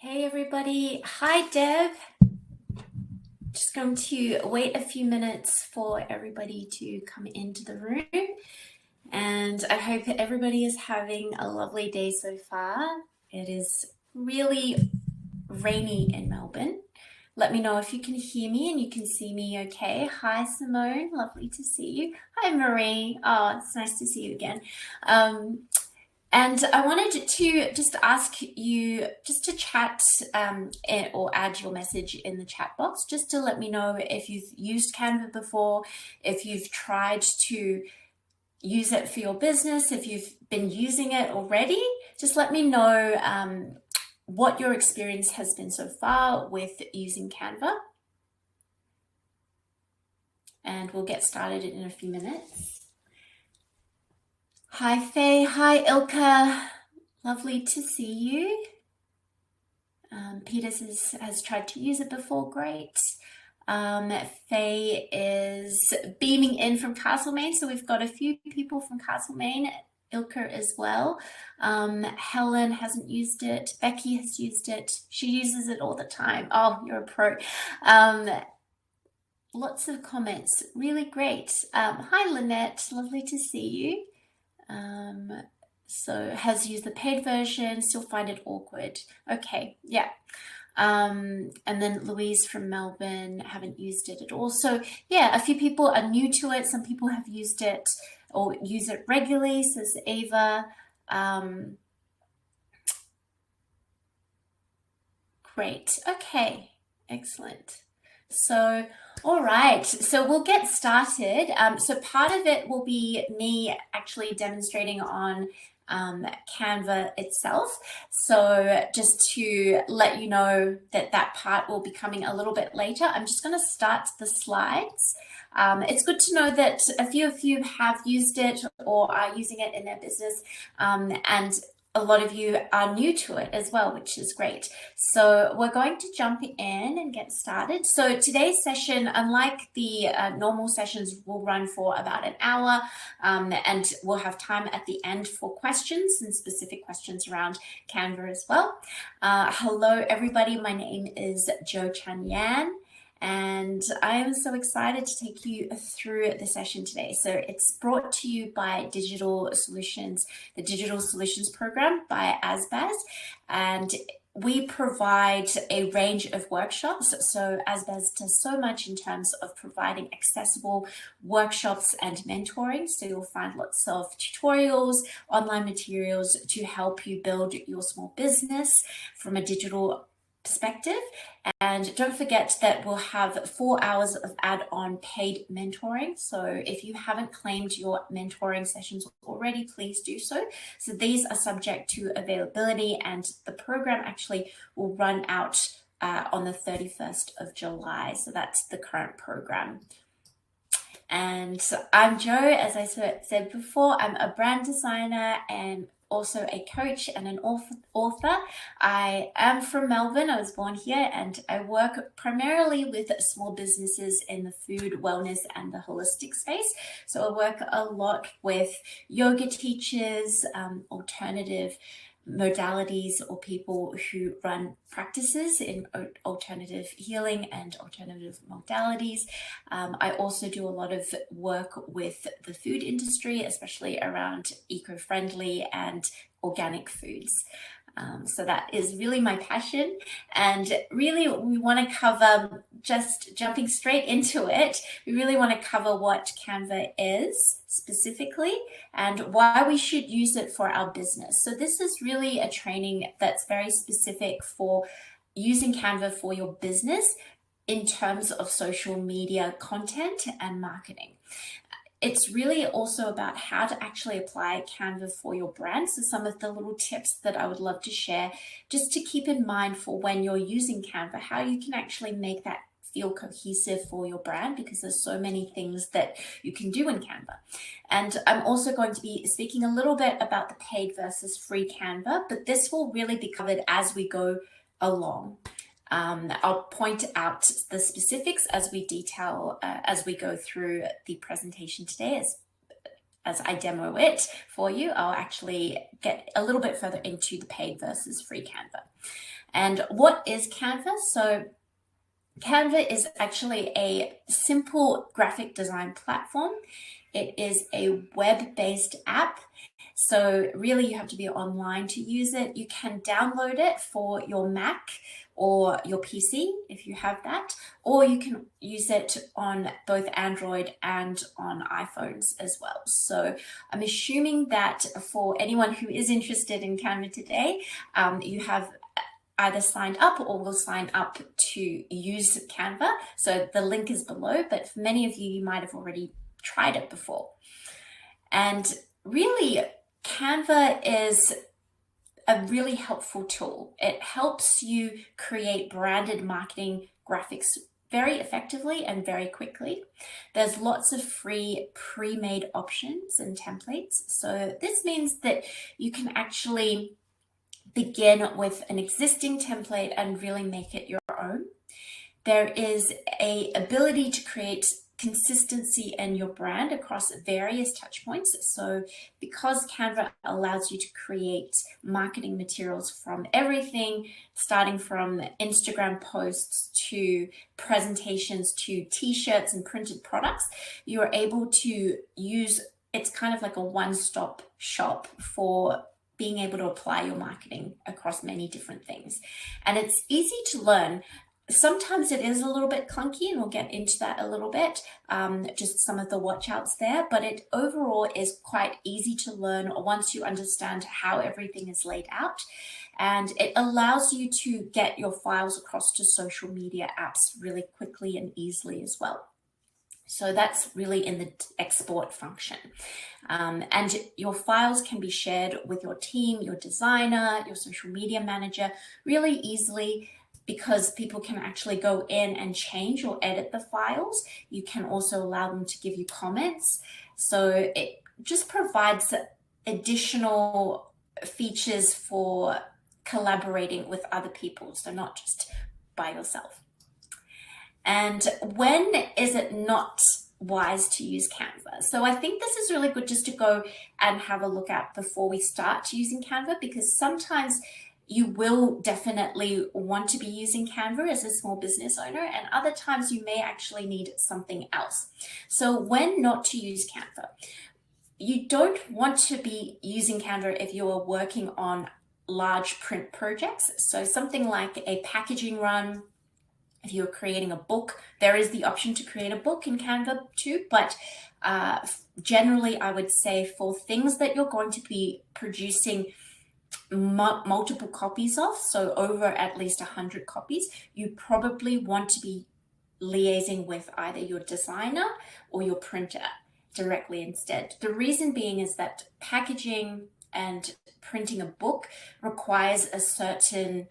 Hey everybody, hi Deb. Just going to wait a few minutes for everybody to come into the room, and I hope everybody is having a lovely day so far. It is really rainy in Melbourne. Let me know if you can hear me and you can see me okay. Hi Simone, lovely to see you. Hi Marie, oh, it's nice to see you again. And I wanted to just ask you just to chat or add your message in the chat box, just to let me know if you've used Canva before, if you've tried to use it for your business, if you've been using it already. Just let me know what your experience has been so far with using Canva. And we'll get started in a few minutes. Hi Faye, hi Ilka. Lovely to see you. Peters has tried to use it before, great. Faye is beaming in from Castlemaine, so we've got a few people from Castlemaine, Ilka as well. Helen hasn't used it, Becky has used it, she uses it all the time. Oh, you're a pro. Lots of comments, really great. Hi Lynette, lovely to see you. So has used the paid version, still find it awkward. Okay, yeah. And then Louise from Melbourne, haven't used it at all. So yeah, a few people are new to it. Some people have used it or use it regularly, says Ava. Great, okay, excellent. So, all right, so we'll get started. So part of it will be me actually demonstrating on Canva itself. So just to let you know that that part will be coming a little bit later, I'm just going to start the slides. It's good to know that a few of you have used it or are using it in their business, and a lot of you are new to it as well, which is great. So we're going to jump in and get started. So today's session, unlike the normal sessions, will run for about an hour, and we'll have time at the end for questions and specific questions around Canva as well. Hello, everybody. My name is Jo ChunYan. And I am so excited to take you through the session today. So it's brought to you by Digital Solutions, the Digital Solutions Program by ASBAS. And we provide a range of workshops. So ASBAS does so much in terms of providing accessible workshops and mentoring. So you'll find lots of tutorials, online materials to help you build your small business from a digital perspective. And don't forget that we'll have 4 hours of add-on paid mentoring. So if you haven't claimed your mentoring sessions already, please do so. So these are subject to availability, and the program actually will run out on the 31st of July. So that's the current program. And I'm Jo, as I said before. I'm a brand designer and also a coach and an author. I am from Melbourne. I was born here, and I work primarily with small businesses in the food, wellness, and the holistic space. So I work a lot with yoga teachers, alternative modalities, or people who run practices in alternative healing and alternative modalities. I also do a lot of work with the food industry, especially around eco-friendly and organic foods. So that is really my passion, and really we want to cover, just jumping straight into it, we really want to cover what Canva is specifically and why we should use it for our business. So this is really a training that's very specific for using Canva for your business in terms of social media content and marketing. It's really also about how to actually apply Canva for your brand. So some of the little tips that I would love to share just to keep in mind for when you're using Canva, how you can actually make that feel cohesive for your brand, because there's so many things that you can do in Canva. And I'm also going to be speaking a little bit about the paid versus free Canva, but this will really be covered as we go along. I'll point out the specifics as we detail, as we go through the presentation today. As I demo it for you, I'll actually get a little bit further into the paid versus free Canva. And what is Canva? So Canva is actually a simple graphic design platform. It is a web-based app. So really you have to be online to use it. You can download it for your Mac or your PC if you have that, or you can use it on both Android and on iPhones as well. So I'm assuming that for anyone who is interested in Canva today, you have either signed up or will sign up to use Canva. So the link is below, but for many of you, you might have already tried it before. And really, Canva is a really helpful tool. It helps you create branded marketing graphics very effectively and very quickly. There's lots of free pre-made options and templates. So this means that you can actually begin with an existing template and really make it your own. There is an ability to create consistency in your brand across various touch points. So because Canva allows you to create marketing materials from everything, starting from Instagram posts to presentations to t-shirts and printed products, you are able to use, it's kind of like a one-stop shop for being able to apply your marketing across many different things. And it's easy to learn. Sometimes it is a little bit clunky, and we'll get into that a little bit, just some of the watch outs there, but it overall is quite easy to learn once you understand how everything is laid out. And it allows you to get your files across to social media apps really quickly and easily as well. So that's really in the export function. And your files can be shared with your team, your designer, your social media manager really easily, because people can actually go in and change or edit the files. You can also allow them to give you comments. So it just provides additional features for collaborating with other people, so not just by yourself. And when is it not wise to use Canva? So I think this is really good just to go and have a look at before we start using Canva, because sometimes you will definitely want to be using Canva as a small business owner, and other times you may actually need something else. So when not to use Canva? You don't want to be using Canva if you are working on large print projects. So something like a packaging run. If you're creating a book, there is the option to create a book in Canva too, but generally I would say for things that you're going to be producing multiple copies of, so over at least 100 copies, you probably want to be liaising with either your designer or your printer directly instead. The reason being is that packaging and printing a book requires a certain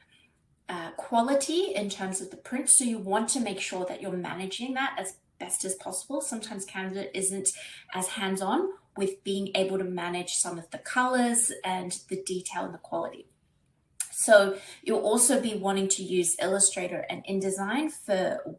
quality in terms of the print, so you want to make sure that you're managing that as best as possible. Sometimes Canva isn't as hands-on with being able to manage some of the colors and the detail and the quality. So you'll also be wanting to use Illustrator and InDesign for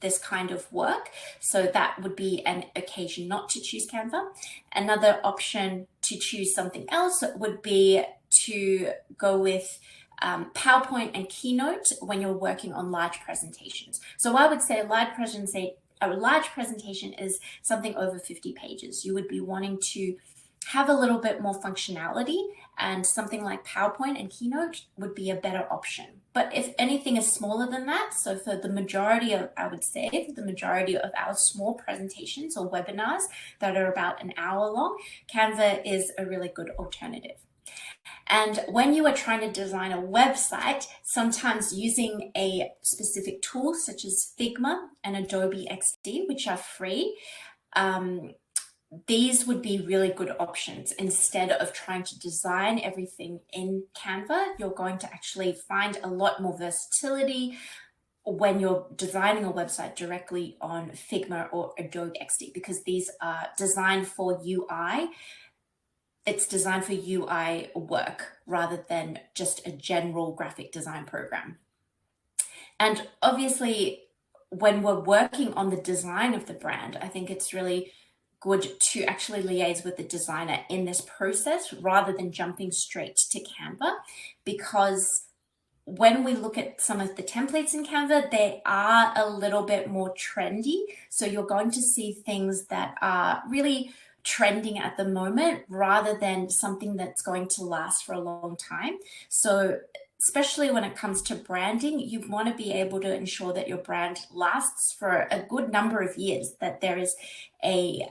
this kind of work. So that would be an occasion not to choose Canva. Another option to choose something else would be to go with PowerPoint and Keynote when you're working on large presentations. So I would say a large presentation is something over 50 pages. You would be wanting to have a little bit more functionality, and something like PowerPoint and Keynote would be a better option. But if anything is smaller than that, so for the majority of, I would say, for the majority of our small presentations or webinars that are about an hour long, Canva is a really good alternative. And when you are trying to design a website, sometimes using a specific tool such as Figma and Adobe XD, which are free, these would be really good options. Instead of trying to design everything in Canva, you're going to actually find a lot more versatility when you're designing a website directly on Figma or Adobe XD, because these are designed for UI. It's designed for UI work rather than just a general graphic design program. And obviously, when we're working on the design of the brand, I think it's really good to actually liaise with the designer in this process rather than jumping straight to Canva, because when we look at some of the templates in Canva, they are a little bit more trendy. So you're going to see things that are really trending at the moment rather than something that's going to last for a long time. So especially when it comes to branding, you want to be able to ensure that your brand lasts for a good number of years, that there is a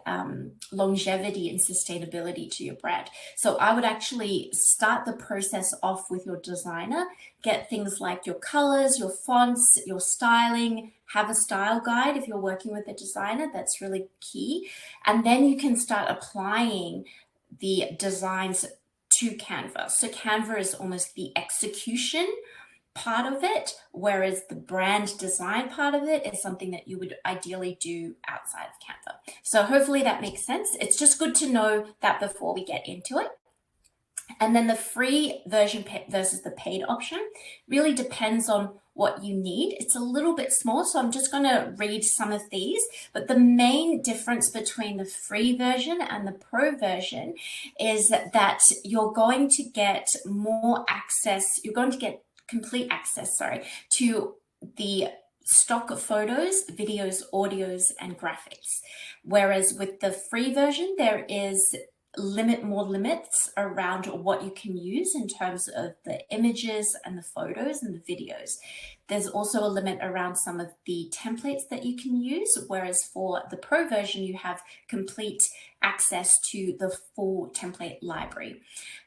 longevity and sustainability to your brand. So I would actually start the process off with your designer, get things like your colors, your fonts, your styling, have a style guide if you're working with a designer. That's really key. And then you can start applying the designs to Canva. So Canva is almost the execution part of it, whereas the brand design part of it is something that you would ideally do outside of Canva. So hopefully that makes sense. It's just good to know that before we get into it. And then the free version versus the paid option really depends on what you need. It's a little bit small, so I'm just going to read some of these. But the main difference between the free version and the pro version is that you're going to get more access. You're going to get complete access, to the stock photos, videos, audios, and graphics. Whereas with the free version, there is more limits around what you can use in terms of the images and the photos and the videos. There's also a limit around some of the templates that you can use, whereas for the pro version, you have complete access to the full template library.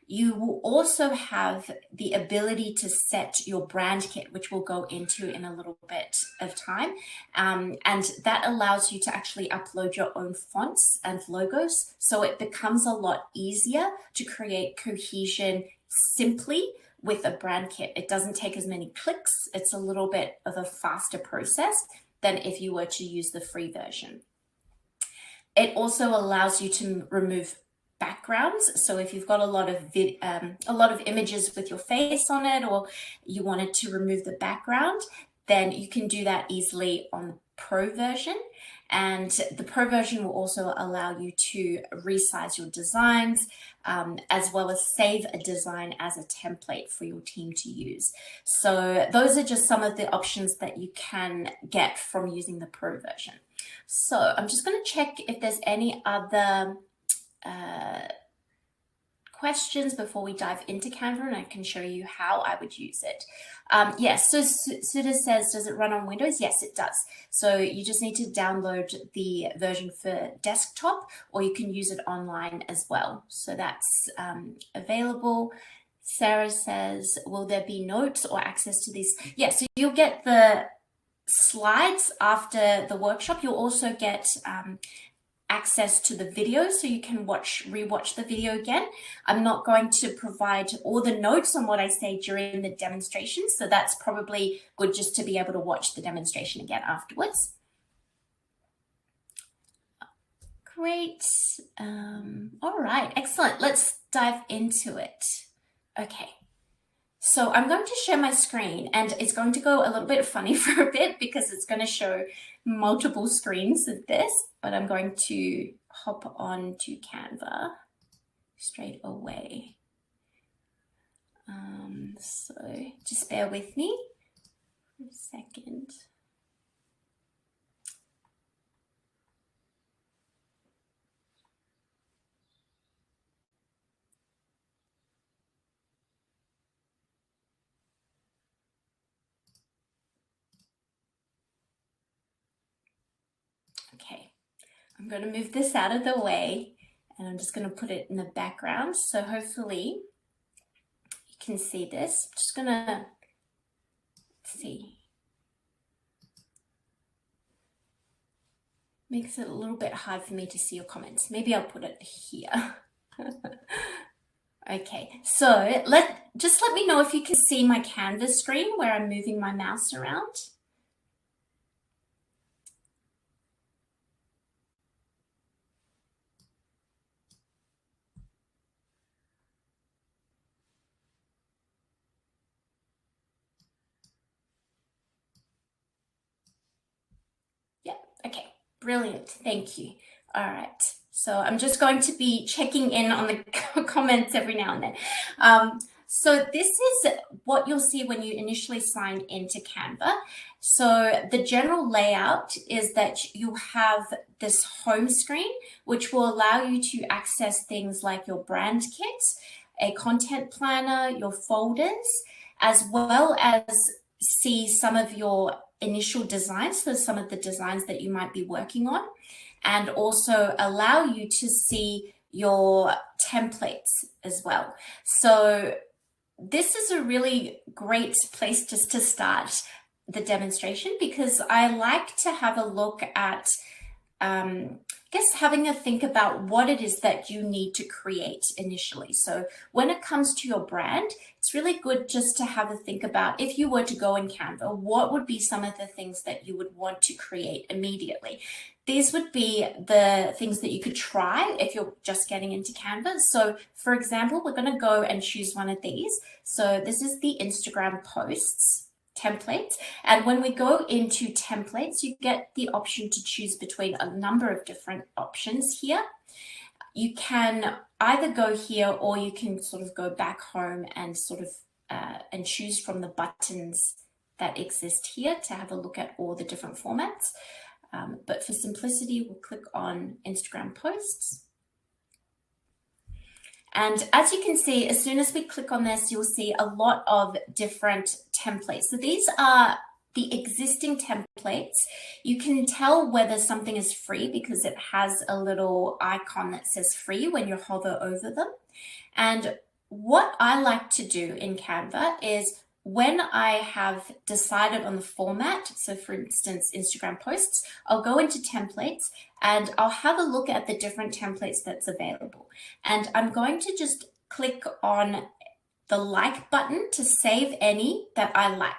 You will also have the ability to set your brand kit, which we'll go into in a little bit of time. And that allows you to actually upload your own fonts and logos. So it becomes a lot easier to create cohesion simply with a brand kit. It doesn't take as many clicks. It's a little bit of a faster process than if you were to use the free version. It also allows you to remove backgrounds. So if you've got a lot of images with your face on it, or you wanted to remove the background, then you can do that easily on the pro version. And the pro version will also allow you to resize your designs, as well as save a design as a template for your team to use. So those are just some of the options that you can get from using the pro version. So I'm just going to check if there's any other questions before we dive into Canva, and I can show you how I would use it. Yes, so Sudha says, does it run on Windows? Yes, it does. So you just need to download the version for desktop, or you can use it online as well. So that's available. Sarah says, will there be notes or access to these? Yes, so you'll get the slides after the workshop. You'll also get access to the video, so you can rewatch the video again. I'm not going to provide all the notes on what I say during the demonstration, so that's probably good just to be able to watch the demonstration again afterwards. Great. All right, excellent. Let's dive into it. Okay. So I'm going to share my screen, and it's going to go a little bit funny for a bit because it's going to show multiple screens of this, but I'm going to hop on to Canva straight away. So just bear with me for a second. Okay, I'm going to move this out of the way, and I'm just going to put it in the background. So hopefully you can see this. I'm just going to see. Makes it a little bit hard for me to see your comments. Maybe I'll put it here. Okay, so just let me know if you can see my Canva screen where I'm moving my mouse around. Yeah, okay, brilliant, thank you. All right, so I'm just going to be checking in on the comments every now and then. So this is what you'll see when you initially sign into Canva. So the general layout is that you have this home screen, which will allow you to access things like your brand kit, a content planner, your folders, as well as see some of your initial designs, so some of the designs that you might be working on, and also allow you to see your templates as well. So this is a really great place just to start the demonstration, because I like to have a look at having a think about what it is that you need to create initially. So when it comes to your brand, it's really good just to have a think about, if you were to go in Canva, what would be some of the things that you would want to create immediately? These would be the things that you could try if you're just getting into Canva. So for example, we're going to go and choose one of these. So this is the Instagram posts template. And when we go into templates, you get the option to choose between a number of different options here. You can either go here, or you can sort of go back home and sort of and choose from the buttons that exist here to have a look at all the different formats. But for simplicity, we'll click on Instagram posts. And as you can see, as soon as we click on this, you'll see a lot of different templates. So these are the existing templates. You can tell whether something is free because it has a little icon that says free when you hover over them. And what I like to do in Canva is, when I have decided on the format, so for instance, Instagram posts, I'll go into templates and I'll have a look at the different templates that's available. And I'm going to just click on the like button to save any that I like.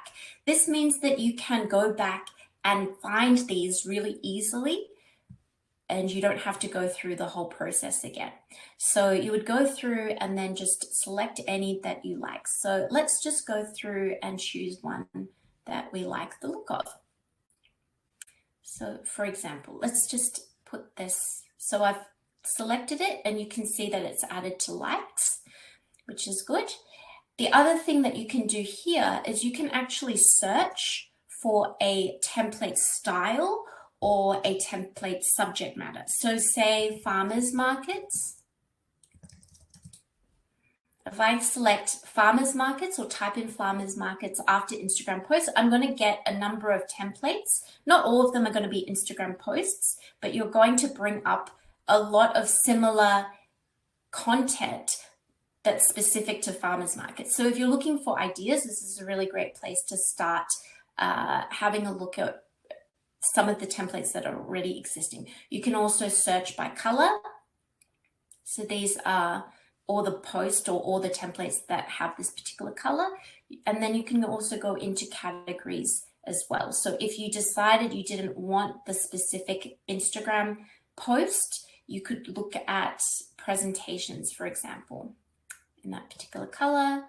This means that you can go back and find these really easily, and you don't have to go through the whole process again. So you would go through and then just select any that you like. So let's just go through and choose one that we like the look of. So for example, let's just put this. So I've selected it and you can see that it's added to likes, which is good. The other thing that you can do here is you can actually search for a template style or a template subject matter. So say farmers markets. If I select farmers markets or type in farmers markets after Instagram posts, I'm going to get a number of templates. Not all of them are going to be Instagram posts, but you're going to bring up a lot of similar content that's specific to farmers markets. So if you're looking for ideas, this is a really great place to start having a look at some of the templates that are already existing. You can also search by color. So these are all the posts or all the templates that have this particular color. And then you can also go into categories as well. So if you decided you didn't want the specific Instagram post, you could look at presentations, for example, in that particular color.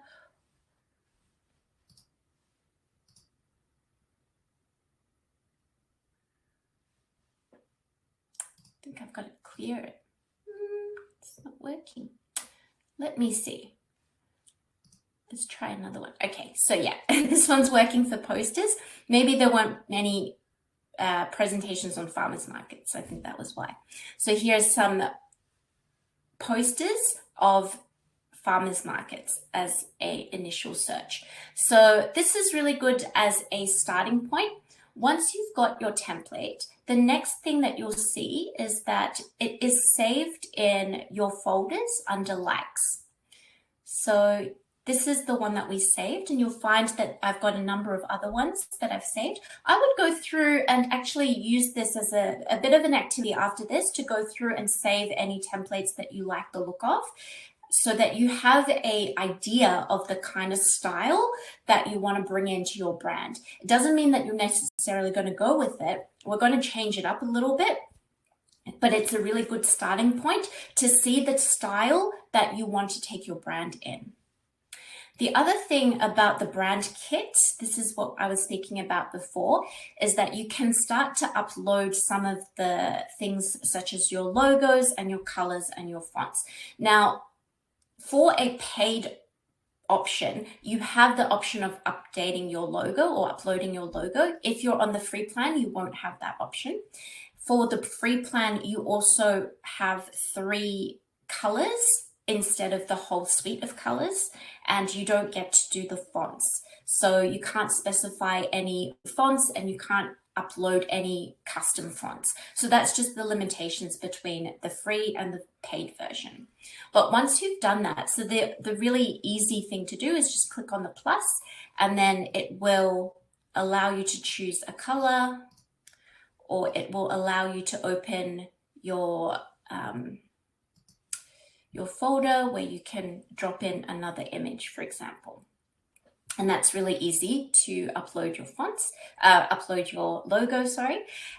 I think I've got to clear it. It's not working. Let me see. Let's try another one. Okay, so yeah, this one's working for posters. Maybe there weren't any presentations on farmers markets. I think that was why. So here's some posters of farmers markets as an initial search. So this is really good as a starting point. Once you've got your template, the next thing that you'll see is that it is saved in your folders under likes. So this is the one that we saved, and you'll find that I've got a number of other ones that I've saved. I would go through and actually use this as a bit of an activity after this to go through and save any templates that you like the look of, so that you have an idea of the kind of style that you want to bring into your brand. It doesn't mean that you're necessarily going to go with it. We're going to change it up a little bit, but it's a really good starting point to see the style that you want to take your brand in. The other thing about the brand kit, this is what I was speaking about before, is that you can start to upload some of the things such as your logos and your colors and your fonts. Now, for a paid option, you have the option of updating your logo or uploading your logo. If you're on the free plan, you won't have that option. For the free plan, you also have 3 colors instead of the whole suite of colors, and you don't get to do the fonts. So you can't specify any fonts and you can't upload any custom fonts. So that's just the limitations between the free and the paid version. But once you've done that, so the really easy thing to do is just click on the plus, and then it will allow you to choose a color, or it will allow you to open your folder where you can drop in another image, for example. And that's really easy to upload your fonts, upload your logo, sorry.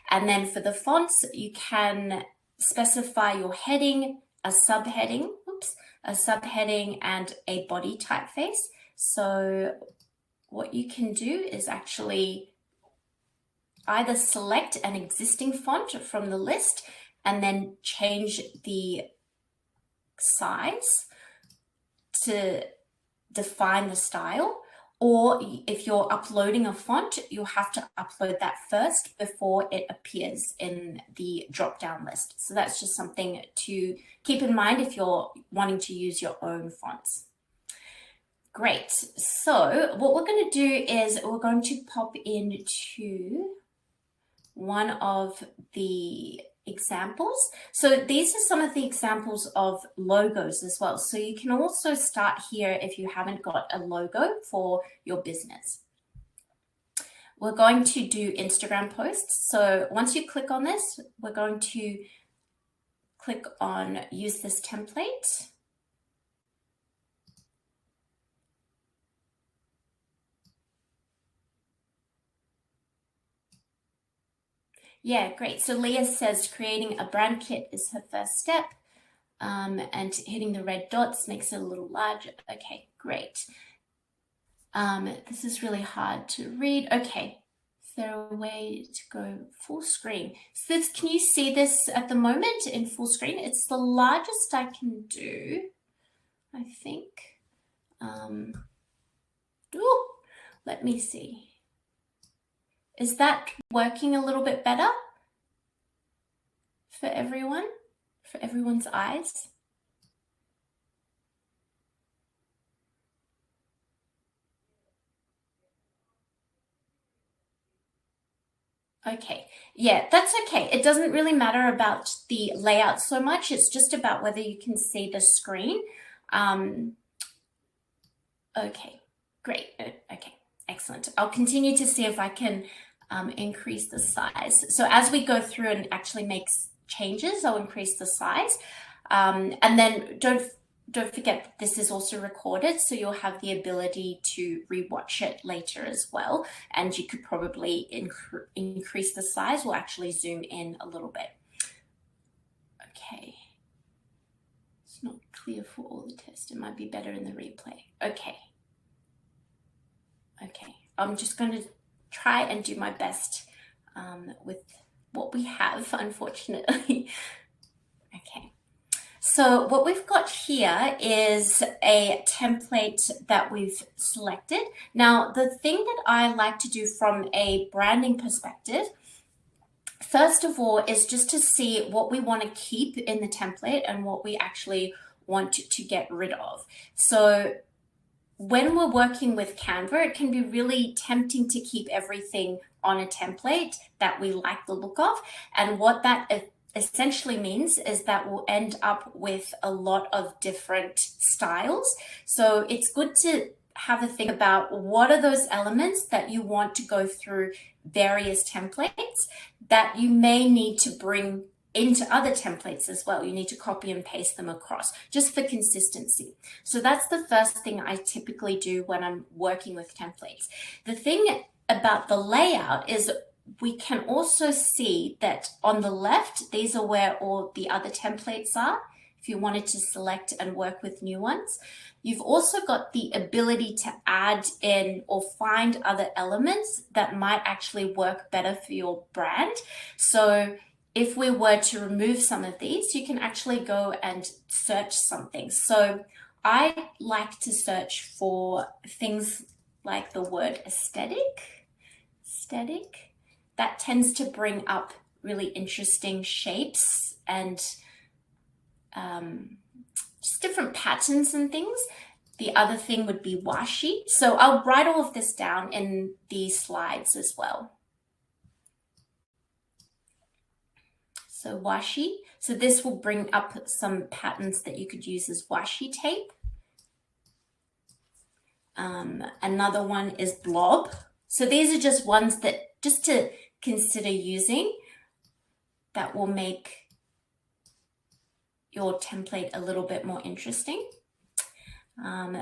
And then for the fonts, you can specify your heading, a subheading, and a body typeface. So what you can do is actually either select an existing font from the list and then change the size to define the style, or if you're uploading a font, you'll have to upload that first before it appears in the drop-down list. So that's just something to keep in mind if you're wanting to use your own fonts. Great. So what we're going to do is we're going to pop into one of the examples. So these are some of the examples of logos as well. So you can also start here if you haven't got a logo for your business. We're going to do Instagram posts. So once you click on this, we're going to click on use this template. Yeah, great. So Leah says creating a brand kit is her first step, and hitting the red dots makes it a little larger. Okay, great. This is really hard to read. Okay, is there a way to go full screen? So this, can you see this at the moment in full screen? It's the largest I can do, I think. Ooh, let me see. Is that working a little bit better for everyone, for everyone's eyes? Okay, yeah, that's okay. It doesn't really matter about the layout so much. It's just about whether you can see the screen. Okay, great. Okay, excellent. I'll continue to see if I can increase the size. So as we go through and actually make changes, I'll increase the size. And then don't forget this is also recorded, so you'll have the ability to rewatch it later as well. And you could probably increase the size. We'll actually zoom in a little bit. Okay. It's not clear for all the tests. It might be better in the replay. Okay. Okay. I'm just going to try and do my best with what we have, unfortunately. Okay. So what we've got here is a template that we've selected. Now, the thing that I like to do from a branding perspective, first of all, is just to see what we want to keep in the template and what we actually want to get rid of. So when we're working with Canva, it can be really tempting to keep everything on a template that we like the look of. And what that essentially means is that we'll end up with a lot of different styles. So it's good to have a think about what are those elements that you want to go through various templates that you may need to bring into other templates as well. You need to copy and paste them across just for consistency. So that's the first thing I typically do when I'm working with templates. The thing about the layout is we can also see that on the left, these are where all the other templates are, if you wanted to select and work with new ones. You've also got the ability to add in or find other elements that might actually work better for your brand. So if we were to remove some of these, you can actually go and search something. So I like to search for things like the word aesthetic. That tends to bring up really interesting shapes and just different patterns and things. The other thing would be washi. So I'll write all of this down in these slides as well. So washi. So this will bring up some patterns that you could use as washi tape. Another one is blob. So these are just ones that just to consider using that will make your template a little bit more interesting.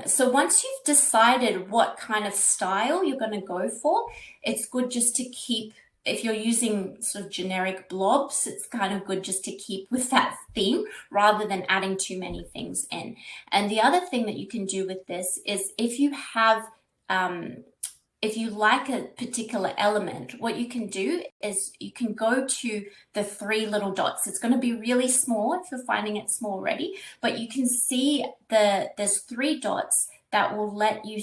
So once you've decided what kind of style you're going to go for, it's good just to keep, if you're using sort of generic blobs, it's kind of good just to keep with that theme rather than adding too many things in. And the other thing that you can do with this is if you have, if you like a particular element, what you can do is you can go to the 3 little dots. It's going to be really small if you're finding it small already, but you can see there's 3 dots that will let you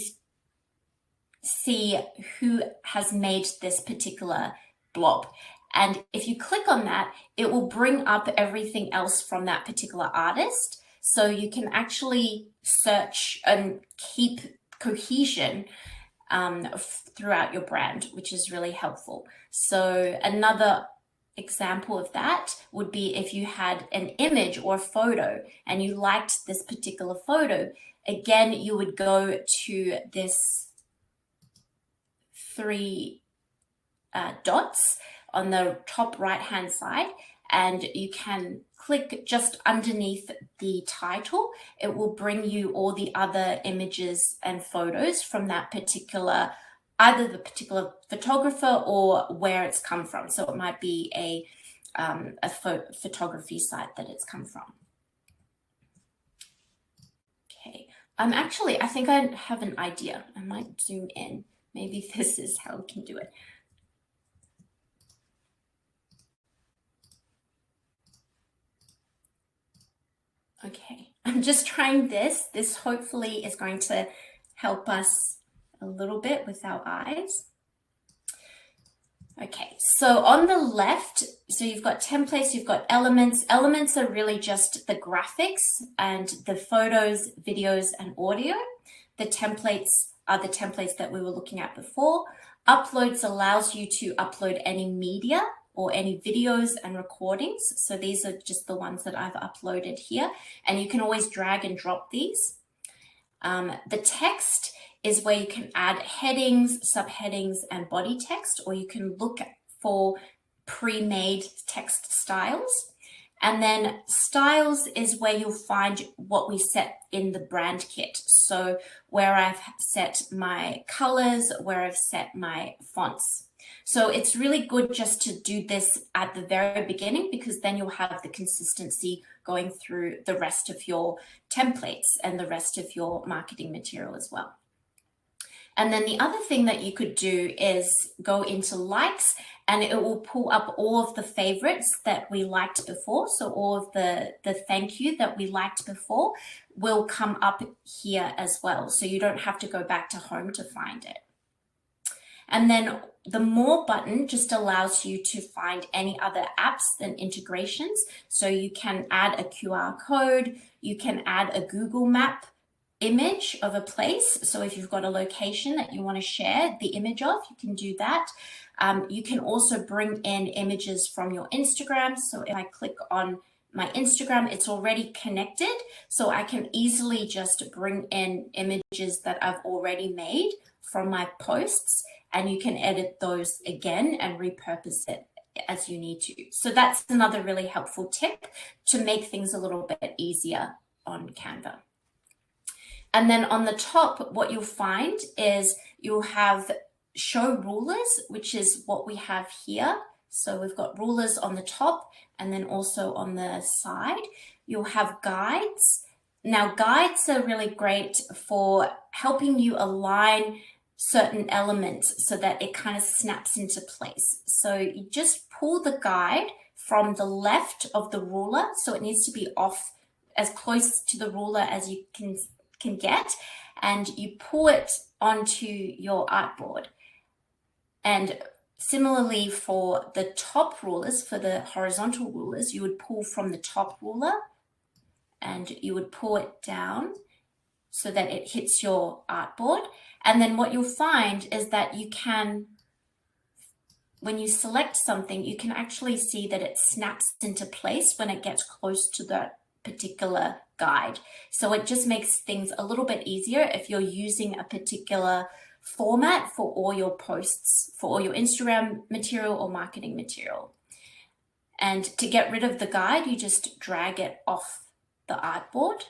see who has made this particular blob. And if you click on that, it will bring up everything else from that particular artist. So you can actually search and keep cohesion throughout your brand, which is really helpful. So another example of that would be if you had an image or a photo and you liked this particular photo, again, you would go to this 3 dots on the top right hand side, and you can click just underneath the title. It will bring you all the other images and photos from that particular, either the particular photographer or where it's come from. So it might be a photography site that it's come from. Okay, I think I have an idea. I might zoom in. Maybe this is how we can do it. Okay, I'm just trying this. This hopefully is going to help us a little bit with our eyes. Okay, so on the left, so you've got templates, you've got elements. Elements are really just the graphics and the photos, videos, and audio. The templates are the templates that we were looking at before. Uploads allows you to upload any media or any videos and recordings. So these are just the ones that I've uploaded here. And you can always drag and drop these. The text is where you can add headings, subheadings, and body text, or you can look for pre-made text styles. And then styles is where you'll find what we set in the brand kit. So where I've set my colors, where I've set my fonts. So it's really good just to do this at the very beginning, because then you'll have the consistency going through the rest of your templates and the rest of your marketing material as well. And then the other thing that you could do is go into likes, and it will pull up all of the favorites that we liked before. So all of the thank you that we liked before will come up here as well. So you don't have to go back to home to find it. And then the more button just allows you to find any other apps and integrations. So you can add a QR code, you can add a Google map image of a place. So if you've got a location that you want to share the image of, you can do that. You can also bring in images from your Instagram. So if I click on my Instagram, it's already connected. So I can easily just bring in images that I've already made from my posts, and you can edit those again and repurpose it as you need to. So that's another really helpful tip to make things a little bit easier on Canva. And then on the top, what you'll find is you'll have show rulers, which is what we have here. So we've got rulers on the top and then also on the side. You'll have guides. Now, guides are really great for helping you align certain elements so that it kind of snaps into place. So you just pull the guide from the left of the ruler. So it needs to be off as close to the ruler as you can get, and you pull it onto your artboard. And similarly for the top rulers, for the horizontal rulers, you would pull from the top ruler and you would pull it down so that it hits your artboard. And then what you'll find is that you can, when you select something, you can actually see that it snaps into place when it gets close to that particular guide. So it just makes things a little bit easier if you're using a particular format for all your posts, for all your Instagram material or marketing material. And to get rid of the guide, you just drag it off the artboard.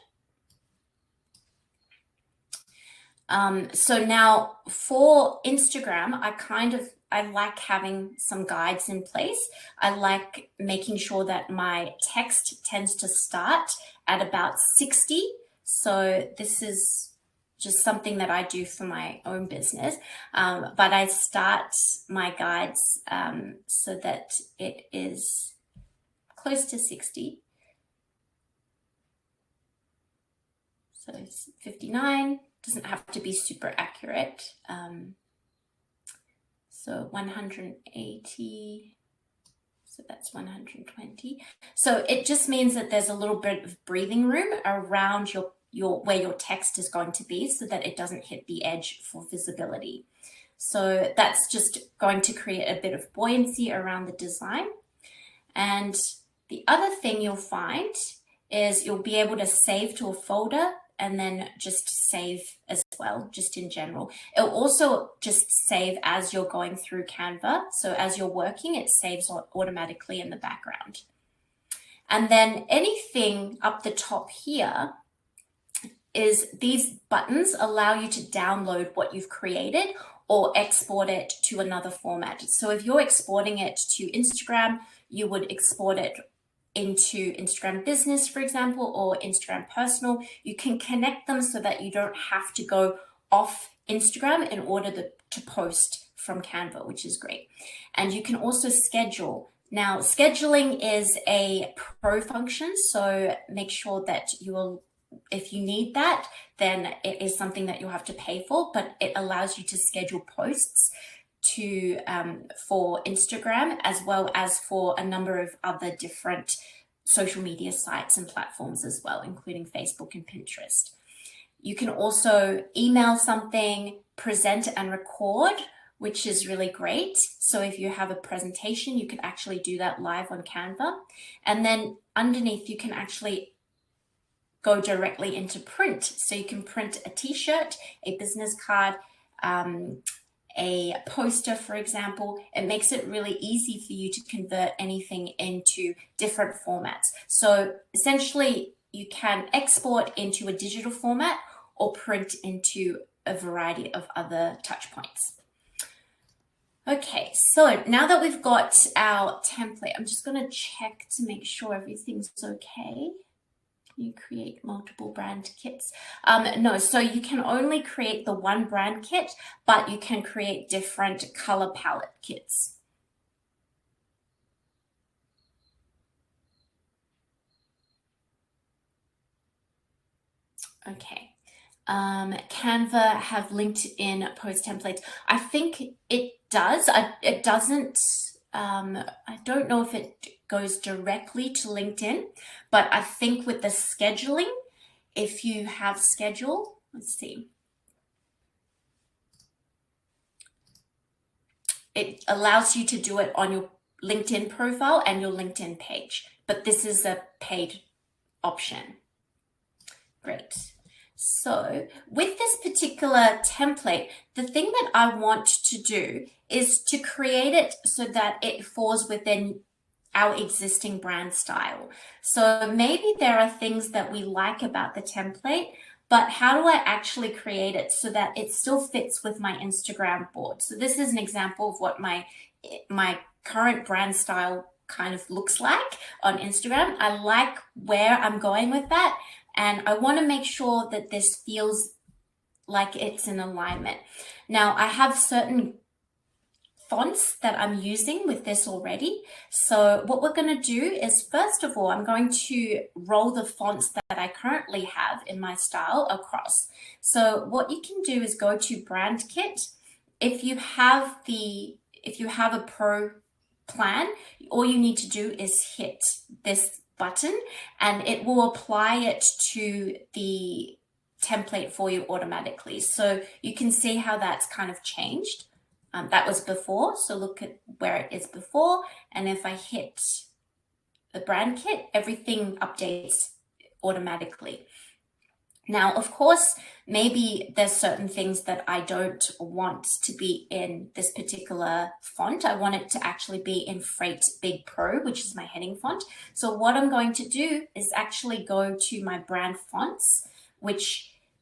So now for Instagram, I like having some guides in place. I like making sure that my text tends to start at about 60. So this is just something that I do for my own business. But I start my guides so that it is close to 60. So it's 59, doesn't have to be super accurate. So 180, so that's 120. So it just means that there's a little bit of breathing room around where your text is going to be so that it doesn't hit the edge for visibility. So that's just going to create a bit of buoyancy around the design. And the other thing you'll find is you'll be able to save to a folder and then just save as well, just in general. It'll also just save as you're going through Canva. So as you're working, it saves automatically in the background. And then anything up the top here is these buttons allow you to download what you've created or export it to another format. So if you're exporting it to Instagram, you would export it into Instagram Business, for example, or Instagram Personal. You can connect them so that you don't have to go off Instagram in order to post from Canva, which is great. And you can also schedule. Now, scheduling is a pro function, so make sure that if you need that, then it is something that you'll have to pay for, but it allows you to schedule posts for Instagram as well as for a number of other different social media sites and platforms as well, including Facebook and Pinterest. You can also email something, present and record, which is really great. So if you have a presentation, you can actually do that live on Canva. And then underneath, you can actually go directly into print. So you can print a t-shirt, a business card, a poster, for example. It makes it really easy for you to convert anything into different formats. So essentially, you can export into a digital format or print into a variety of other touch points. Okay, so now that we've got our template, I'm just going to check to make sure everything's okay. You create multiple brand kits. No, so you can only create the one brand kit, but you can create different color palette kits. Okay. Canva have LinkedIn post templates. I think it does. It doesn't. I don't know if it goes directly to LinkedIn, but I think with the scheduling, if you have schedule, let's see. It allows you to do it on your LinkedIn profile and your LinkedIn page, but this is a paid option. Great. So with this particular template, the thing that I want to do is to create it so that it falls within our existing brand style. So maybe there are things that we like about the template, but how do I actually create it so that it still fits with my Instagram board? So this is an example of what my current brand style kind of looks like on Instagram. I like where I'm going with that, and I want to make sure that this feels like it's in alignment. Now, I have certain fonts that I'm using with this already. So what we're going to do is, first of all, I'm going to roll the fonts that I currently have in my style across. So what you can do is go to Brand Kit. If you have a Pro plan, all you need to do is hit this button and it will apply it to the template for you automatically. So you can see how that's kind of changed. That was before, so look at where it is before, and if I hit the brand kit, everything updates automatically. Now, of course, maybe there's certain things that I don't want to be in this particular font. I want it to actually be in Freight Big Pro, which is my heading font. So what I'm going to do is actually go to my brand fonts,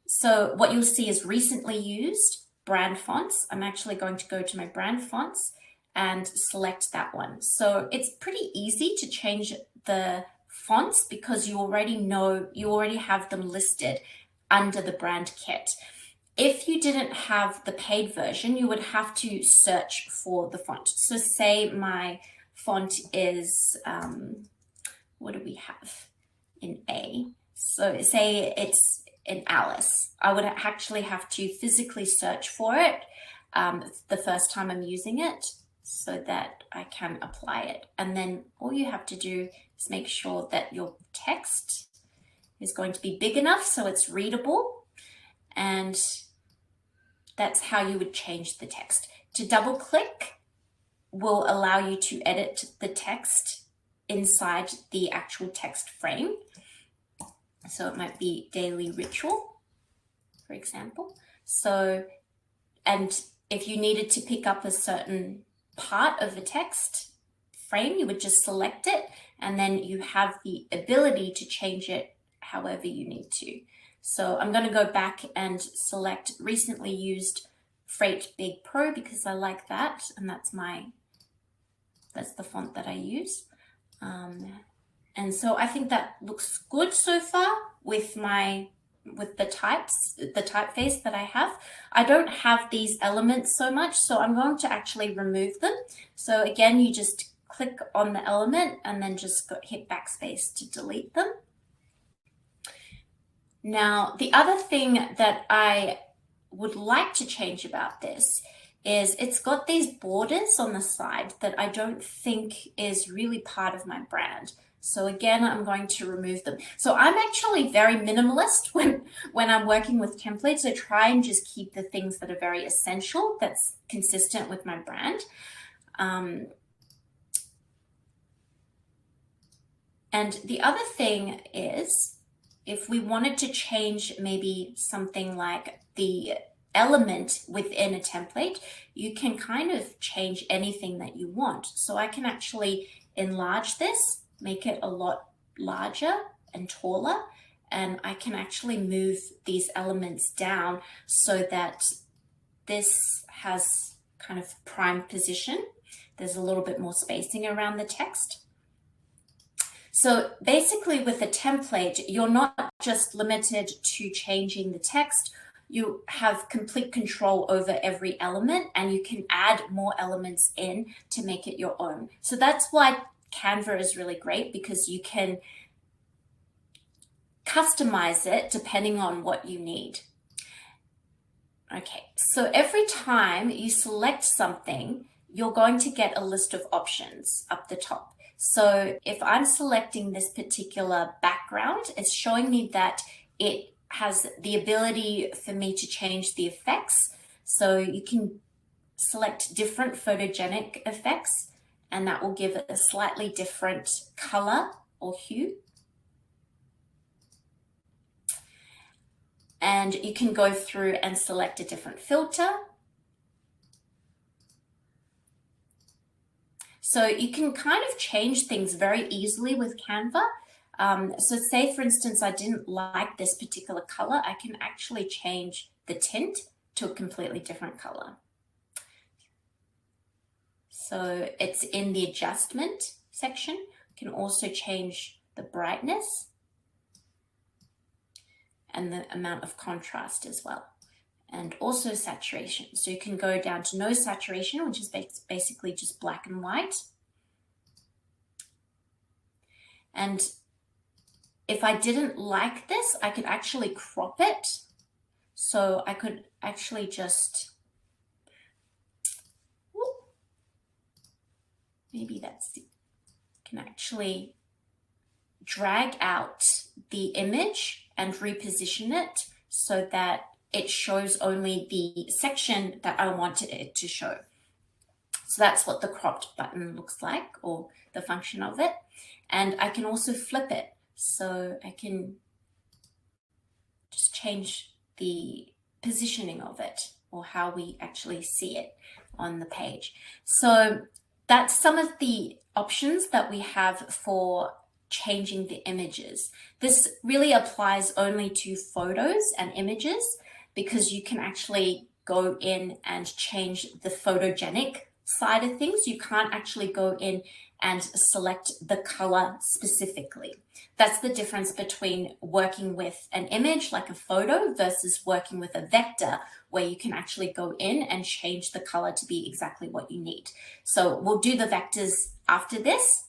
so what you'll see is recently used brand fonts. I'm actually going to go to my brand fonts and select that one. So it's pretty easy to change the fonts because you already have them listed under the brand kit. If you didn't have the paid version, you would have to search for the font. So say my font is, what do we have in A? So say it's in Alice. I would actually have to physically search for it the first time I'm using it so that I can apply it. And then all you have to do is make sure that your text is going to be big enough so it's readable, and that's how you would change the text. To double click will allow you to edit the text inside the actual text frame. So it might be daily ritual, for example. So, and if you needed to pick up a certain part of the text frame, you would just select it, and then you have the ability to change it however you need to. So I'm going to go back and select recently used Freight Big Pro because I like that, and that's the font that I use. And so I think that looks good so far with the typeface that I have. I don't have these elements so much, so I'm going to actually remove them. So again, you just click on the element and then just hit backspace to delete them. Now, the other thing that I would like to change about this is it's got these borders on the side that I don't think is really part of my brand. So again, I'm going to remove them. So I'm actually very minimalist when I'm working with templates. I try and just keep the things that are very essential, that's consistent with my brand. And the other thing is, if we wanted to change maybe something like the element within a template, you can kind of change anything that you want. So I can actually enlarge this, make it a lot larger and taller, and I can actually move these elements down so that this has kind of prime position. There's a little bit more spacing around the text. So basically with a template, you're not just limited to changing the text, you have complete control over every element, and you can add more elements in to make it your own. So that's why Canva is really great, because you can customize it depending on what you need. Okay, so every time you select something, you're going to get a list of options up the top. So if I'm selecting this particular background, it's showing me that it has the ability for me to change the effects. So you can select different photogenic effects, and that will give it a slightly different color or hue. And you can go through and select a different filter. So you can kind of change things very easily with Canva. So say, for instance, I didn't like this particular color, I can actually change the tint to a completely different color. So it's in the adjustment section. You can also change the brightness and the amount of contrast as well. and also saturation. So you can go down to no saturation, which is basically just black and white. And if I didn't like this, I could actually crop it. So I could actually just, maybe that's, can actually drag out the image and reposition it so that it shows only the section that I wanted it to show. So that's what the cropped button looks like, or the function of it. And I can also flip it. So I can just change the positioning of it, or how we actually see it on the page. So that's some of the options that we have for changing the images. This really applies only to photos and images, because you can actually go in and change the photogenic side of things. You can't actually go in and select the color specifically. That's the difference between working with an image like a photo versus working with a vector, where you can actually go in and change the color to be exactly what you need. So we'll do the vectors after this.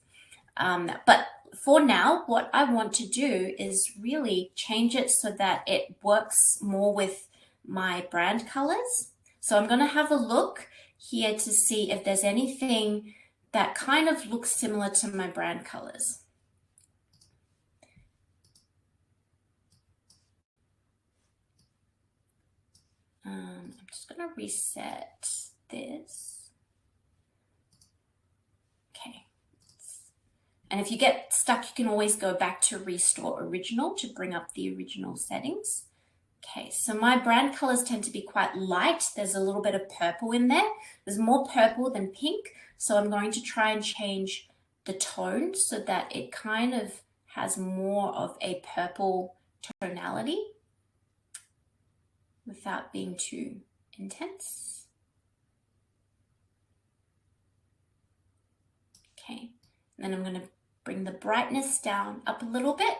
But for now, what I want to do is really change it so that it works more with my brand colors. So I'm going to have a look here to see if there's anything that kind of looks similar to my brand colors. I'm just going to reset this. Okay. And if you get stuck, you can always go back to Restore Original to bring up the original settings. Okay, so my brand colors tend to be quite light. There's a little bit of purple in there. There's more purple than pink. So I'm going to try and change the tone so that it kind of has more of a purple tonality without being too intense. Okay, and then I'm going to bring the brightness down up a little bit.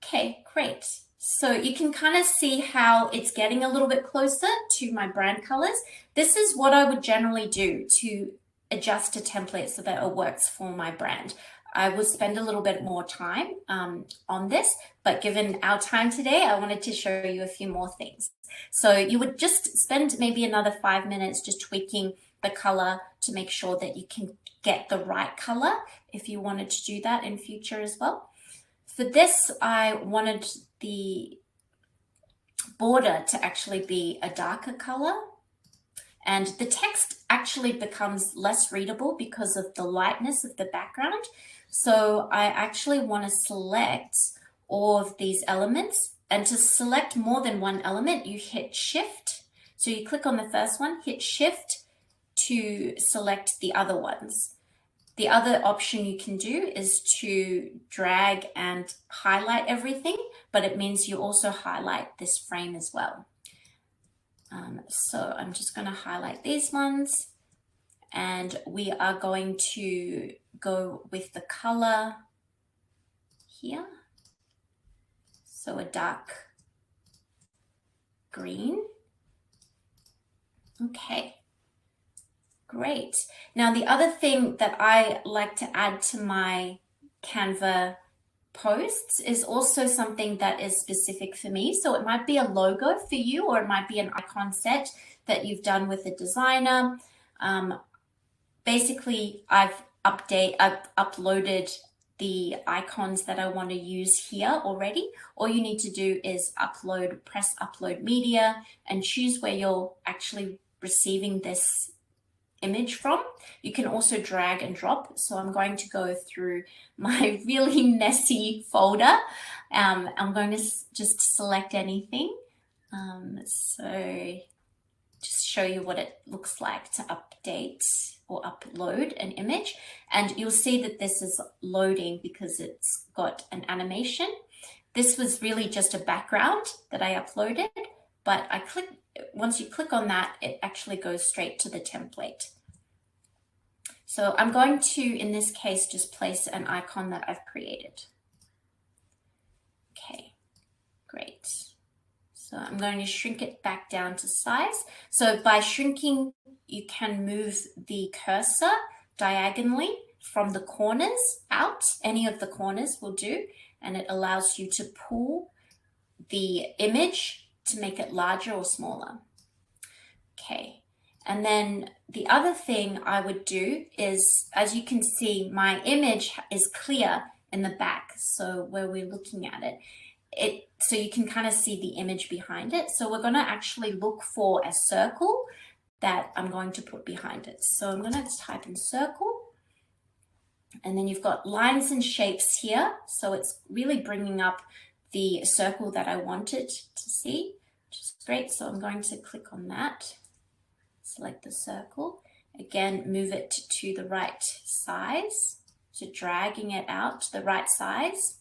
Okay, great. So you can kind of see how it's getting a little bit closer to my brand colors. This is what I would generally do to adjust a template so that it works for my brand. I would spend a little bit more time on this, but given our time today, I wanted to show you a few more things. So you would just spend maybe another 5 minutes just tweaking the color to make sure that you can get the right color if you wanted to do that in future as well. For this, I wanted the border to actually be a darker color, and the text actually becomes less readable because of the lightness of the background. So I actually want to select all of these elements, and to select more than one element, you hit Shift. So you click on the first one, hit Shift to select the other ones. The other option you can do is to drag and highlight everything, but it means you also highlight this frame as well. So I'm just going to highlight these ones, and we are going to go with the color here. So a dark green. Okay. Great. Now, the other thing that I like to add to my Canva posts is also something that is specific for me. So it might be a logo for you, or it might be an icon set that you've done with a designer. Basically, I've uploaded the icons that I want to use here already. All you need to do is press upload media, and choose where you're actually receiving this image from. You can also drag and drop. So I'm going to go through my really messy folder. I'm going to just select anything. So just show you what it looks like to update or upload an image. And you'll see that this is loading because it's got an animation. This was really just a background that I uploaded, but once you click on that, it actually goes straight to the template. So I'm going to, in this case, just place an icon that I've created. Okay, great. So I'm going to shrink it back down to size. So by shrinking, you can move the cursor diagonally from the corners out. Any of the corners will do, and it allows you to pull the image to make it larger or smaller. Okay, and then the other thing I would do is, as you can see, my image is clear in the back. So where we're looking at it, so you can kind of see the image behind it. So we're going to actually look for a circle that I'm going to put behind it. So I'm going to type in circle, and then you've got lines and shapes here. So it's really bringing up the circle that I wanted to see, which is great. So I'm going to click on that, select the circle, again, move it to the right size. So dragging it out to the right size.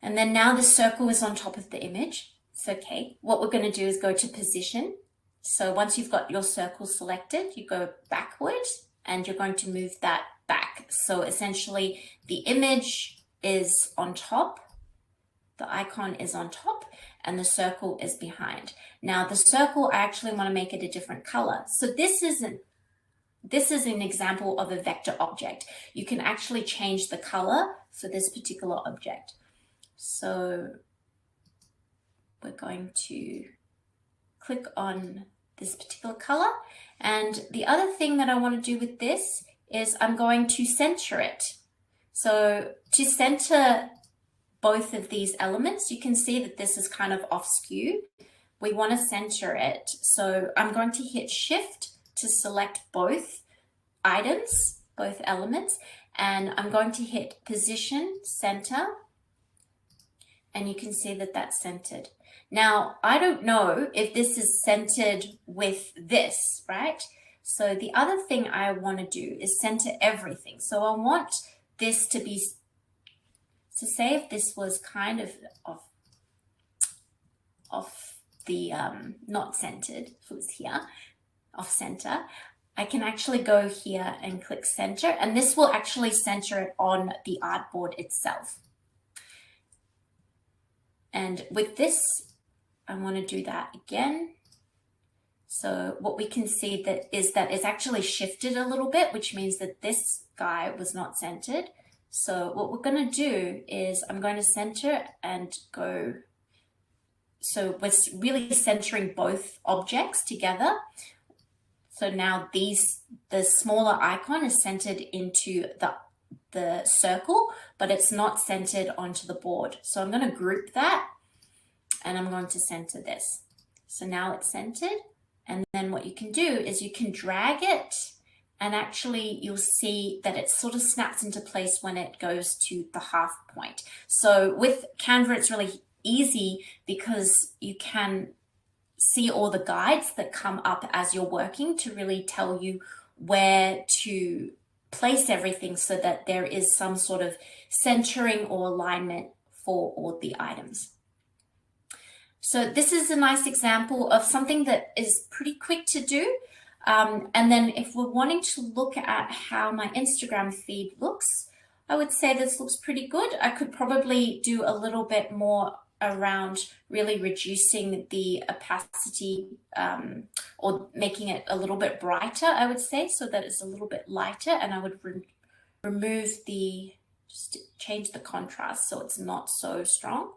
And then now the circle is on top of the image. It's okay. What we're going to do is go to position. So once you've got your circle selected, you go backward and you're going to move that back. So essentially the image is on top, the icon is on top, and the circle is behind. Now the circle, I actually want to make it a different color. So this is an example of a vector object. You can actually change the color for this particular object. So we're going to click on this particular color. And the other thing that I want to do with this is I'm going to center it. So to center both of these elements, you can see that this is kind of off skew. We want to center it. So I'm going to hit Shift to select both items, both elements, and I'm going to hit Position, Center, and you can see that that's centered. Now, I don't know if this is centered with this, right? So the other thing I want to do is center everything. So I want this to be, so say if this was kind of off the, not centered, if it was here, off center, I can actually go here and click center, and this will actually center it on the artboard itself. And with this, I want to do that again. So what we can see that is that it's actually shifted a little bit, which means that this guy was not centered. So what we're going to do is I'm going to center and go. So we're really centering both objects together. So now the smaller icon is centered into the circle, but it's not centered onto the board. So I'm going to group that and I'm going to center this. So now it's centered. And then what you can do is you can drag it, and actually you'll see that it sort of snaps into place when it goes to the half point. So with Canva, it's really easy because you can see all the guides that come up as you're working to really tell you where to place everything so that there is some sort of centering or alignment for all the items. So this is a nice example of something that is pretty quick to do. And then if we're wanting to look at how my Instagram feed looks, I would say this looks pretty good. I could probably do a little bit more around really reducing the opacity or making it a little bit brighter, I would say, so that it's a little bit lighter. And I would remove just change the contrast so it's not so strong.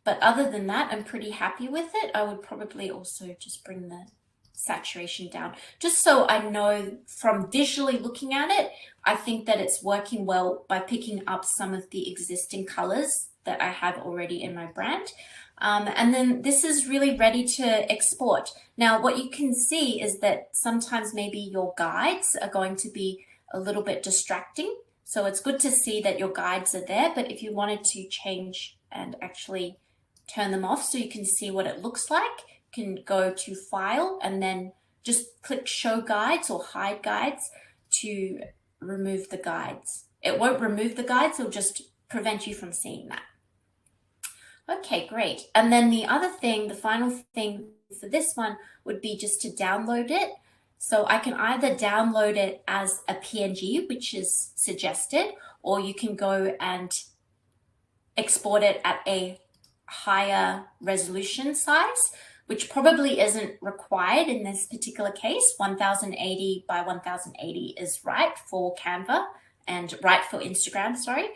But other than that, I'm pretty happy with it. I would probably also just bring the saturation down, just so I know from visually looking at it, I think that it's working well by picking up some of the existing colors that I have already in my brand. And then this is really ready to export. Now, what you can see is that sometimes maybe your guides are going to be a little bit distracting. So it's good to see that your guides are there, but if you wanted to change and actually turn them off so you can see what it looks like, you can go to File and then just click Show Guides or Hide Guides to remove the guides. It won't remove the guides, it'll just prevent you from seeing that. Okay, great. And then the other thing, the final thing for this one would be just to download it. So I can either download it as a PNG, which is suggested, or you can go and export it at a higher resolution size, which probably isn't required in this particular case. 1080 by 1080 is right for Canva and right for Instagram, sorry.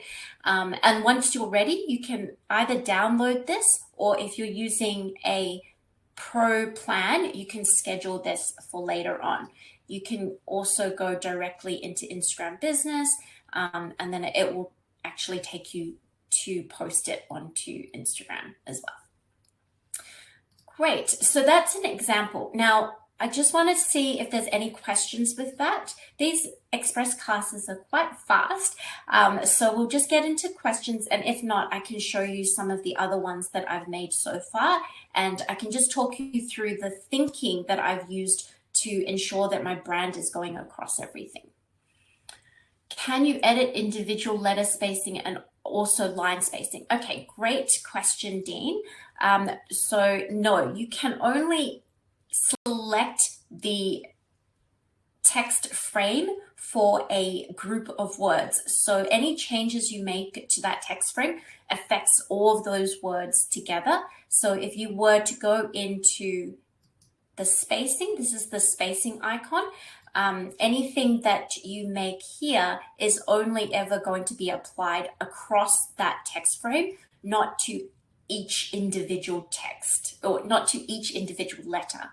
And once you're ready, you can either download this, or if you're using a pro plan, you can schedule this for later on. You can also go directly into Instagram Business, and then it will actually take you to post it onto Instagram as well. Great, so that's an example. Now, I just want to see if there's any questions with that. These express classes are quite fast, so we'll just get into questions, and if not, I can show you some of the other ones that I've made so far, and I can just talk you through the thinking that I've used to ensure that my brand is going across everything. Can you edit individual letter spacing and also line spacing? Okay, great question, Dean. So no, you can only select the text frame for a group of words. So any changes you make to that text frame affects all of those words together. So if you were to go into the spacing, this is the spacing icon. Anything that you make here is only ever going to be applied across that text frame, not to each individual text, or not to each individual letter.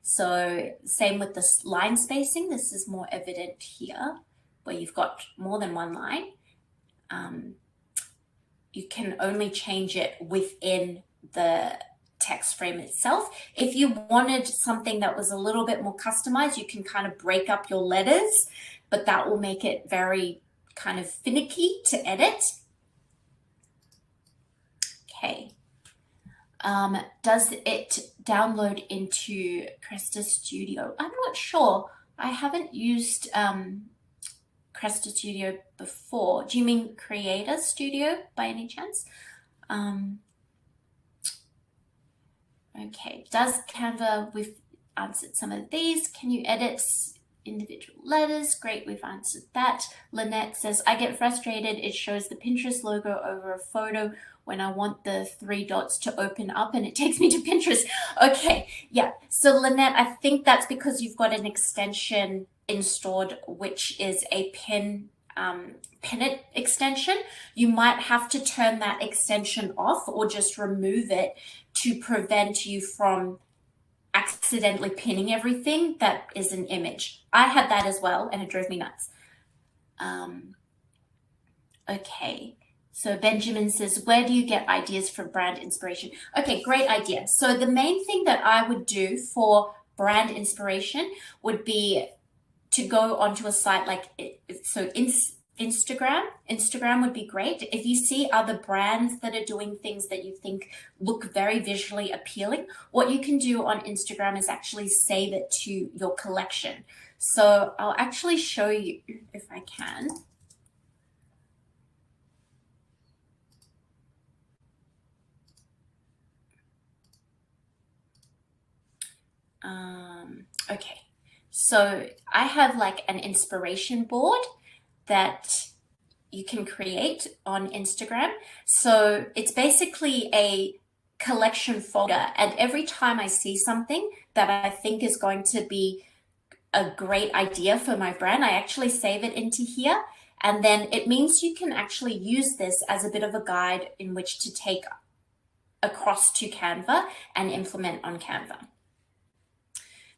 So same with the line spacing. This is more evident here, where you've got more than one line. You can only change it within the text frame itself. If you wanted something that was a little bit more customized, you can kind of break up your letters, but that will make it very kind of finicky to edit. Okay. Does it download into Cresta Studio? I'm not sure. I haven't used Cresta Studio before. Do you mean Creator Studio by any chance? Okay, does Canva, we've answered some of these. Can you edit individual letters? Great, we've answered that. Lynette says, I get frustrated. It shows the Pinterest logo over a photo when I want the 3 dots to open up and it takes me to Pinterest. Okay, yeah. So Lynette, I think that's because you've got an extension installed, which is a Pin It extension. You might have to turn that extension off or just remove it to prevent you from accidentally pinning everything that is an image. I had that as well, and it drove me nuts. Okay, so Benjamin says, where do you get ideas for brand inspiration? Okay, great idea. So the main thing that I would do for brand inspiration would be to go onto a site like Instagram would be great. If you see other brands that are doing things that you think look very visually appealing, what you can do on Instagram is actually save it to your collection. So I'll actually show you if I can. Okay, so I have like an inspiration board that you can create on Instagram. So it's basically a collection folder, and every time I see something that I think is going to be a great idea for my brand, I actually save it into here, and then it means you can actually use this as a bit of a guide in which to take across to Canva and implement on Canva.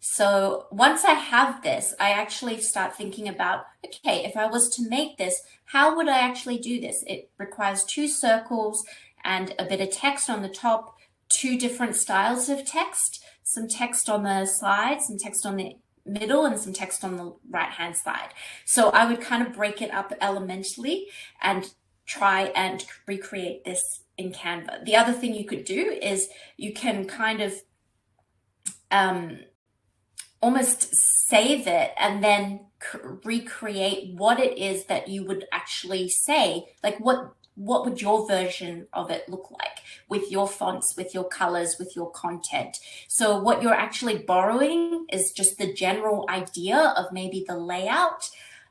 So once I have this, I actually start thinking about, okay, if I was to make this, how would I actually do this? It requires 2 circles and a bit of text on the top, 2 different styles of text, some text on the side, some text on the middle, and some text on the right-hand side. So I would kind of break it up elementally and try and recreate this in Canva. The other thing you could do is you can kind of almost save it and then recreate what it is that you would actually say. Like what would your version of it look like with your fonts, with your colors, with your content? So what you're actually borrowing is just the general idea of maybe the layout.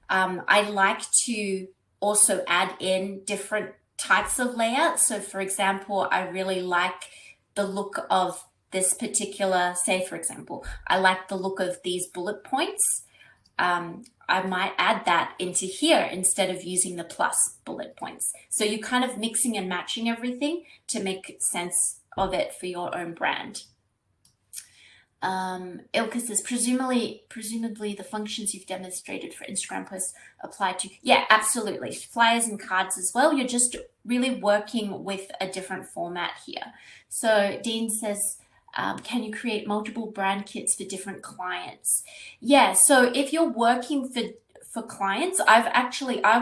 I like to also add in different types of layouts. So for example, I really like the look of this particular, say for example, I like the look of these bullet points. I might add that into here instead of using the plus bullet points. So you're kind of mixing and matching everything to make sense of it for your own brand. Ilka says, presumably the functions you've demonstrated for Instagram posts apply to, yeah, absolutely. Flyers and cards as well. You're just really working with a different format here. So Dean says, can you create multiple brand kits for different clients? Yeah, so if you're working for clients, I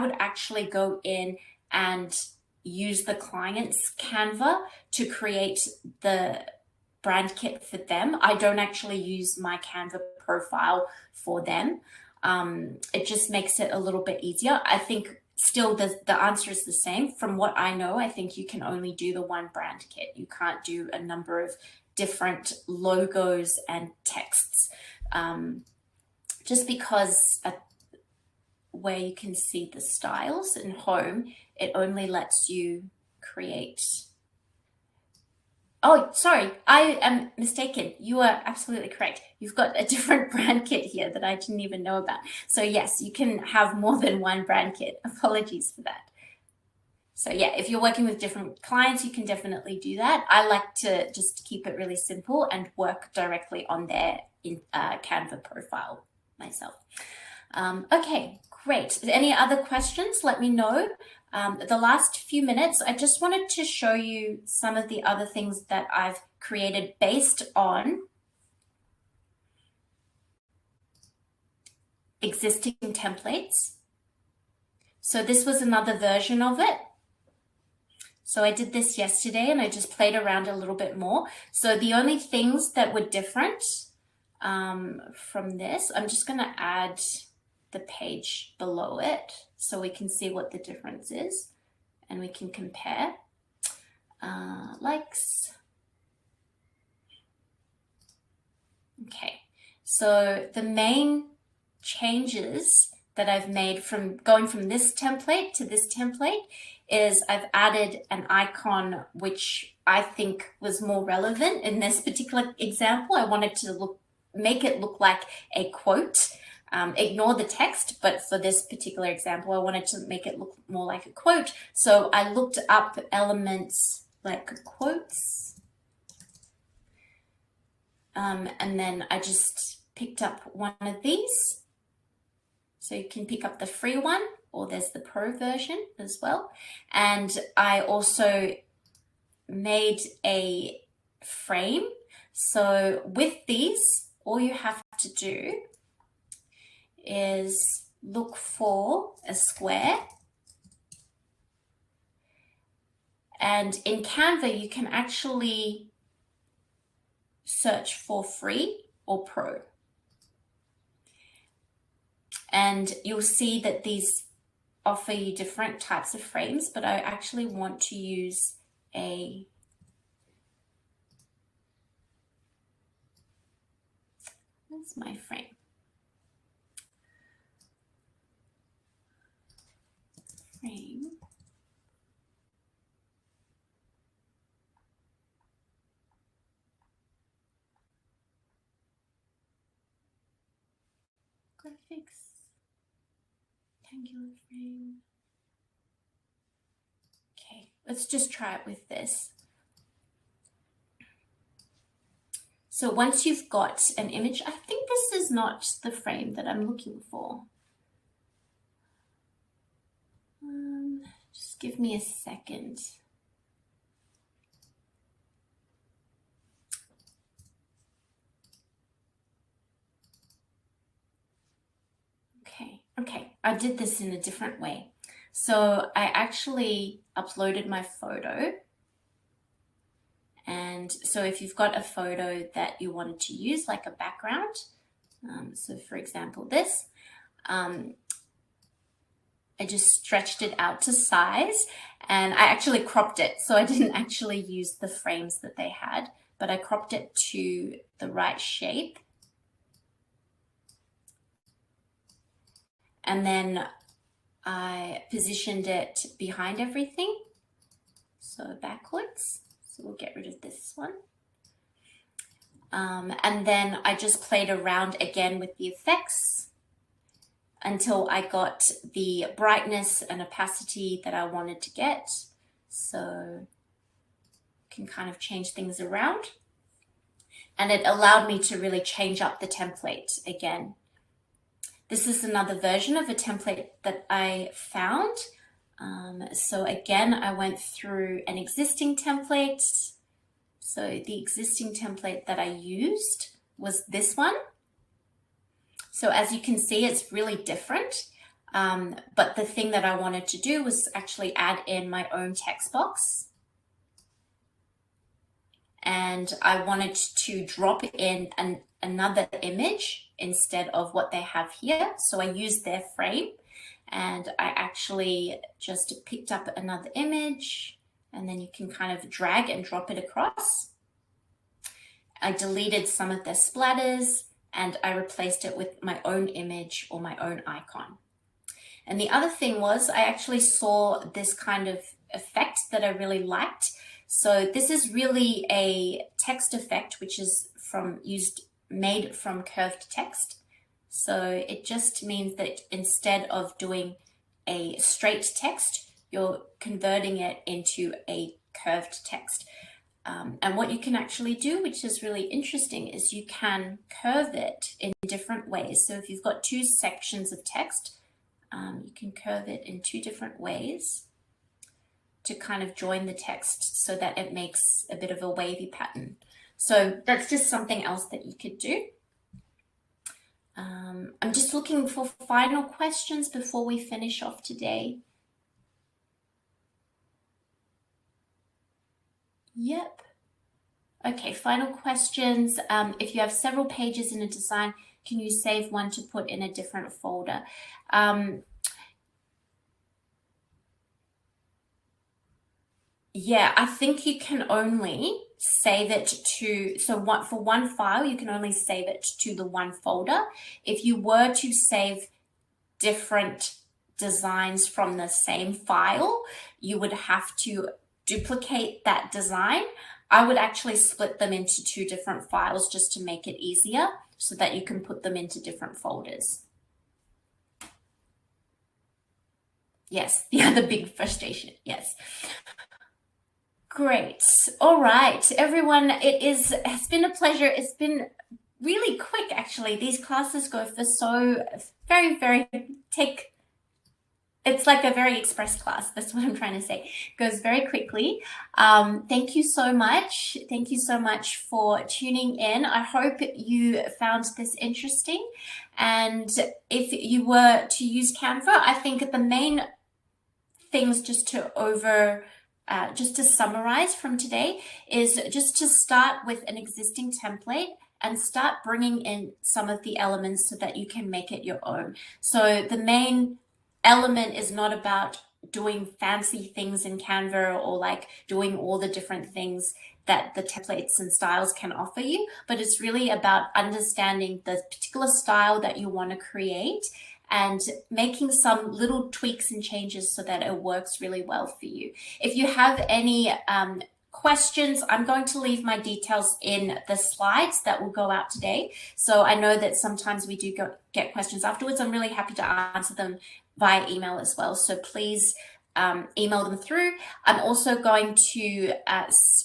would actually go in and use the client's Canva to create the brand kit for them. I don't actually use my Canva profile for them. It just makes it a little bit easier. I think still the answer is the same. From what I know, I think you can only do the one brand kit. You can't do a number of different logos and texts, just because where you can see the styles in home, it only lets you create. Oh, sorry, I am mistaken. You are absolutely correct. You've got a different brand kit here that I didn't even know about. So yes, you can have more than one brand kit. Apologies for that. So yeah, if you're working with different clients, you can definitely do that. I like to just keep it really simple and work directly on their Canva profile myself. Okay, great. Any other questions? Let me know. The last few minutes, I just wanted to show you some of the other things that I've created based on existing templates. So this was another version of it. So I did this yesterday and I just played around a little bit more. So the only things that were different from this, I'm just going to add the page below it so we can see what the difference is and we can compare. Likes. Okay, so the main changes that I've made from going from this template to this template is I've added an icon which I think was more relevant in this particular example. I wanted to make it look like a quote. Ignore the text, but for this particular example, I wanted to make it look more like a quote. So I looked up elements like quotes, and then I just picked up one of these. So you can pick up the free one, or there's the pro version as well. And I also made a frame. So with these, all you have to do is look for a square. And in Canva, you can actually search for free or pro. And you'll see that these offer you different types of frames, but I actually want to use where's my frame? Frame. Graphics. Rectangular frame. Okay, let's just try it with this. So once you've got an image, I think this is not the frame that I'm looking for. Just give me a second. Okay, I did this in a different way. So I actually uploaded my photo. And so if you've got a photo that you wanted to use, like a background, so for example, this, I just stretched it out to size and I actually cropped it. So I didn't actually use the frames that they had, but I cropped it to the right shape. And then I positioned it behind everything so backwards. So we'll get rid of this one. And then I just played around again with the effects until I got the brightness and opacity that I wanted to get. So can kind of change things around. And it allowed me to really change up the template again. This is another version of a template that I found. So again, I went through an existing template. So the existing template that I used was this one. So as you can see, it's really different. But the thing that I wanted to do was actually add in my own text box. And I wanted to drop in another image instead of what they have here. So I used their frame and I actually just picked up another image, and then you can kind of drag and drop it across. I deleted some of their splatters and I replaced it with my own image or my own icon. And the other thing was I actually saw this kind of effect that I really liked. So this is really a text effect, which is made from curved text. So it just means that instead of doing a straight text, you're converting it into a curved text. And what you can actually do, which is really interesting, is you can curve it in different ways. So if you've got two sections of text, you can curve it in two different ways to kind of join the text so that it makes a bit of a wavy pattern. So that's just something else that you could do. I'm just looking for final questions before we finish off today. Yep. Okay, final questions. If you have several pages in a design, can you save one to put in a different folder? Yeah, I think you can only save it to, for one file, you can only save it to the one folder. If you were to save different designs from the same file, you would have to duplicate that design. I would actually split them into two different files just to make it easier so that you can put them into different folders. Yes, the other big frustration, yes. Great. All right, everyone, it's been a pleasure. It's been really quick, actually. These classes go for so it's like a very express class. That's what I'm trying to say. It goes very quickly. Thank you so much. Thank you so much for tuning in. I hope you found this interesting. And if you were to use Canva, I think the main things just to summarize from today is just to start with an existing template and start bringing in some of the elements so that you can make it your own. So the main element is not about doing fancy things in Canva or like doing all the different things that the templates and styles can offer you, but it's really about understanding the particular style that you want to create and making some little tweaks and changes so that it works really well for you. If you have any questions, I'm going to leave my details in the slides that will go out today. So I know that sometimes we do get questions afterwards. I'm really happy to answer them via email as well. So please email them through. I'm also going to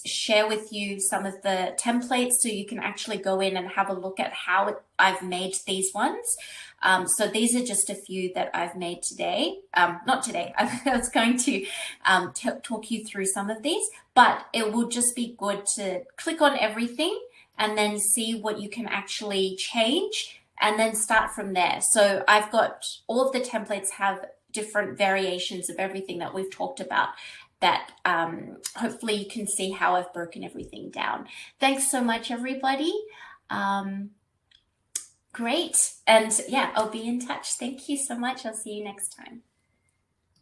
share with you some of the templates so you can actually go in and have a look at how I've made these ones. So these are just a few that I've made today. Not today, I was going to talk you through some of these, but it will just be good to click on everything and then see what you can actually change and then start from there. So I've got all of the templates have different variations of everything that we've talked about that hopefully you can see how I've broken everything down. Thanks so much, everybody. Great. And yeah, I'll be in touch. Thank you so much. I'll see you next time.